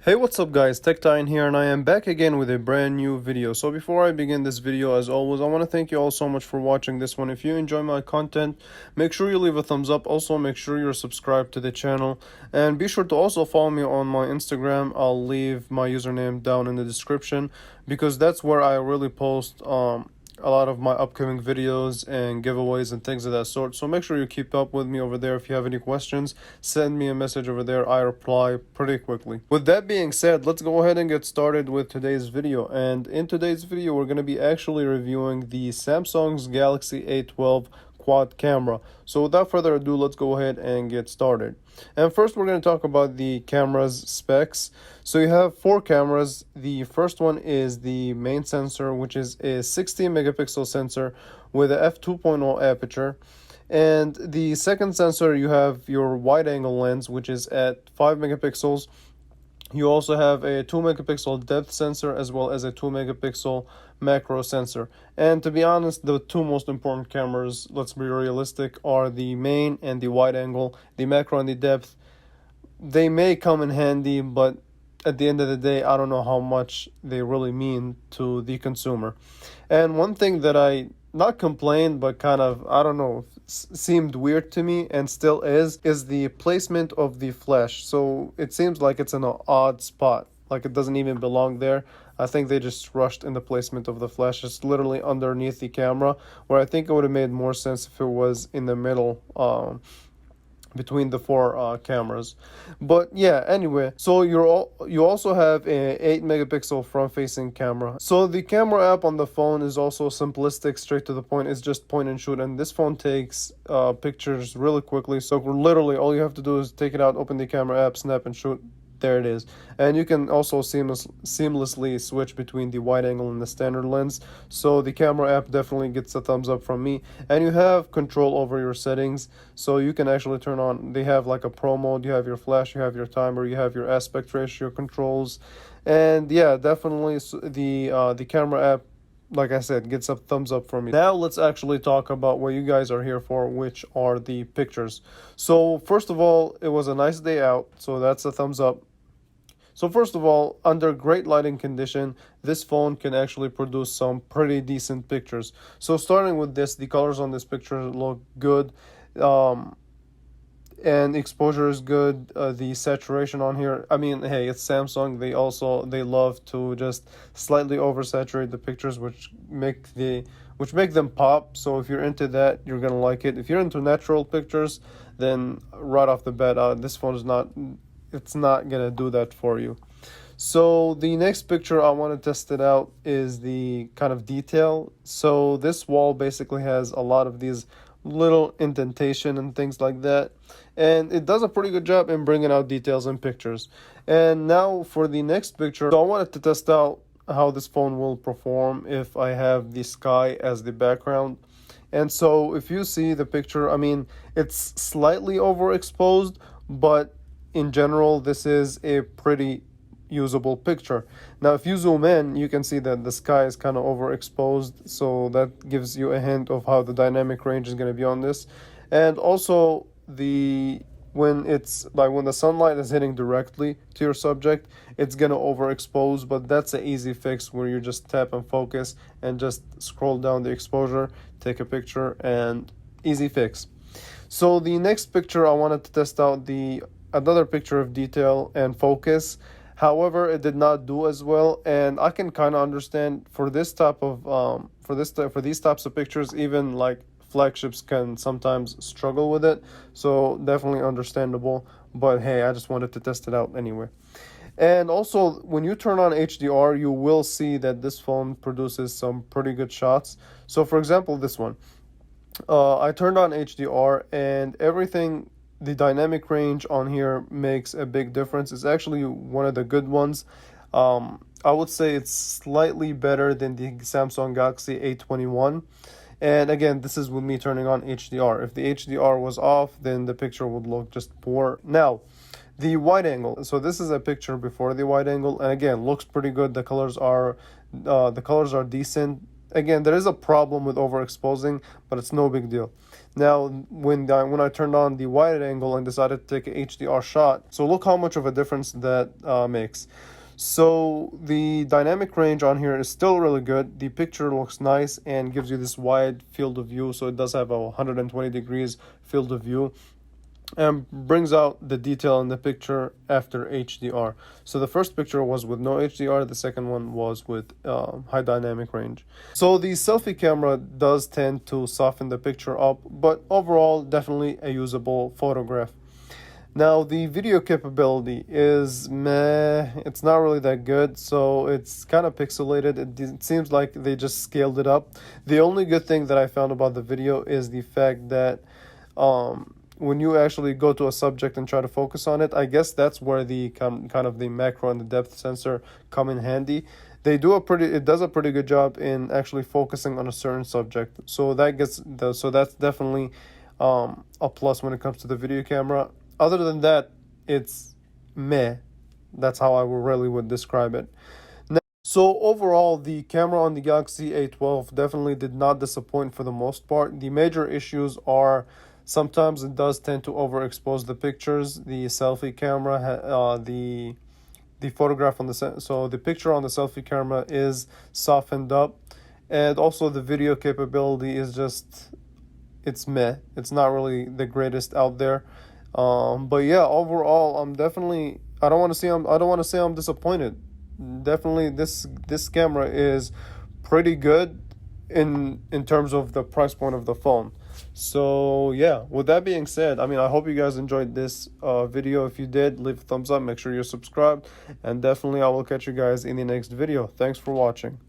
Hey, what's up guys, TechTine here, and I am back again with a brand new video. So before I begin this video, as always, I want to thank you all so much for watching this one. If you enjoy my content, make sure you leave a thumbs up. Also, make sure you're subscribed to the channel, and be sure to also follow me on my Instagram. I'll leave my username down in the description because that's where I really post a lot of my upcoming videos and giveaways and things of that sort. So make sure you keep up with me over there. If you have any questions, send me a message over there. I reply pretty quickly. With that being said, let's go ahead and get started with today's video. And in today's video, we're going to be actually reviewing the Samsung's Galaxy A12 quad camera. So without further ado, let's go ahead and get started. And first, we're going to talk about the camera's specs. So you have four cameras. The first one is the main sensor, which is a 16 megapixel sensor with a f2.0 aperture. And the second sensor, you have your wide angle lens, which is at 5 megapixels. You also have a 2 megapixel depth sensor as well as a 2 megapixel macro sensor. And to be honest, the two most important cameras, let's be realistic, are the main and the wide angle. The macro and the depth, they may come in handy, but at the end of the day, I don't know how much they really mean to the consumer. And one thing that I not complained, but kind of, I don't know, seemed weird to me and still is the placement of the flash. So it seems like it's in an odd spot, like it doesn't even belong there. I think they just rushed in the placement of the flash. It's literally underneath the camera, where I think it would have made more sense if it was in the middle, between the four cameras. But yeah, anyway, so you also have a 8 megapixel front facing camera. So the camera app on the phone is also simplistic, straight to the point. It's just point and shoot, and this phone takes pictures really quickly. So literally all you have to do is take it out, open the camera app, snap and shoot. There it is. And you can also seamlessly switch between the wide angle and the standard lens. So the camera app definitely gets a thumbs up from me. And you have control over your settings. So you can actually turn on, they have like a pro mode, you have your flash, you have your timer, you have your aspect ratio controls. And yeah, definitely the camera app, like I said, gets a thumbs up for me. Now let's actually talk about what you guys are here for, which are the pictures. So first of all, it was a nice day out, so that's a thumbs up. So first of all, under great lighting condition, this phone can actually produce some pretty decent pictures. So starting with this, the colors on this picture look good. And exposure is good. The saturation on here, I mean, hey, it's Samsung. They love to just slightly oversaturate the pictures, which make them pop. So if you're into that, you're gonna like it. If you're into natural pictures, then right off the bat, this phone is not gonna do that for you. So the next picture I want to test it out is the kind of detail. So this wall basically has a lot of these little indentation and things like that, and it does a pretty good job in bringing out details in pictures. And now for the next picture, so I wanted to test out how this phone will perform if I have the sky as the background. And so if you see the picture, I mean, it's slightly overexposed, but in general, this is a pretty usable picture. Now, if you zoom in, you can see that the sky is kind of overexposed, so that gives you a hint of how the dynamic range is going to be on this. And also, when the sunlight is hitting directly to your subject, it's going to overexpose, but that's an easy fix where you just tap and focus and just scroll down the exposure, take a picture, and easy fix. So the next picture, I wanted to test out another picture of detail and focus. However, it did not do as well, and I can kind of understand for this type of for these types of pictures, even like flagships can sometimes struggle with it. So definitely understandable, but hey, I just wanted to test it out anyway. And also, when you turn on HDR, you will see that this phone produces some pretty good shots. So for example, this one, I turned on HDR and everything. The dynamic range on here makes a big difference. It's actually one of the good ones. I would say it's slightly better than the Samsung Galaxy A21. And again, this is with me turning on HDR. If the HDR was off, then the picture would look just poor. Now, the wide angle. So this is a picture before the wide angle, and again, looks pretty good. The colors are decent. again, there is a problem with overexposing, but it's no big deal. Now, when I turned on the wide angle and decided to take a HDR shot, so look how much of a difference that makes. So the dynamic range on here is still really good. The picture looks nice and gives you this wide field of view. So it does have a 120 degrees field of view and brings out the detail in the picture after HDR. So the first picture was with no HDR, the second one was with high dynamic range. So the selfie camera does tend to soften the picture up, but overall definitely a usable photograph. Now the video capability is meh, it's not really that good, so it's kind of pixelated. It seems like they just scaled it up. The only good thing that I found about the video is the fact that when you actually go to a subject and try to focus on it, I guess that's where the kind of the macro and the depth sensor come in handy. It does a pretty good job in actually focusing on a certain subject. So that's definitely a plus when it comes to the video camera. Other than that, it's meh. That's how I really would describe it. So overall, the camera on the Galaxy A12 definitely did not disappoint for the most part. The major issues are sometimes it does tend to overexpose the pictures. The selfie camera, the photograph on so the picture on the selfie camera is softened up, and also the video capability is just, it's meh. It's not really the greatest out there. But yeah, overall, I don't want to say I'm disappointed. Definitely this camera is pretty good in terms of the price point of the phone. So yeah, with that being said, I mean, I hope you guys enjoyed this video. If you did, leave a thumbs up, make sure you're subscribed, and definitely I will catch you guys in the next video. Thanks for watching.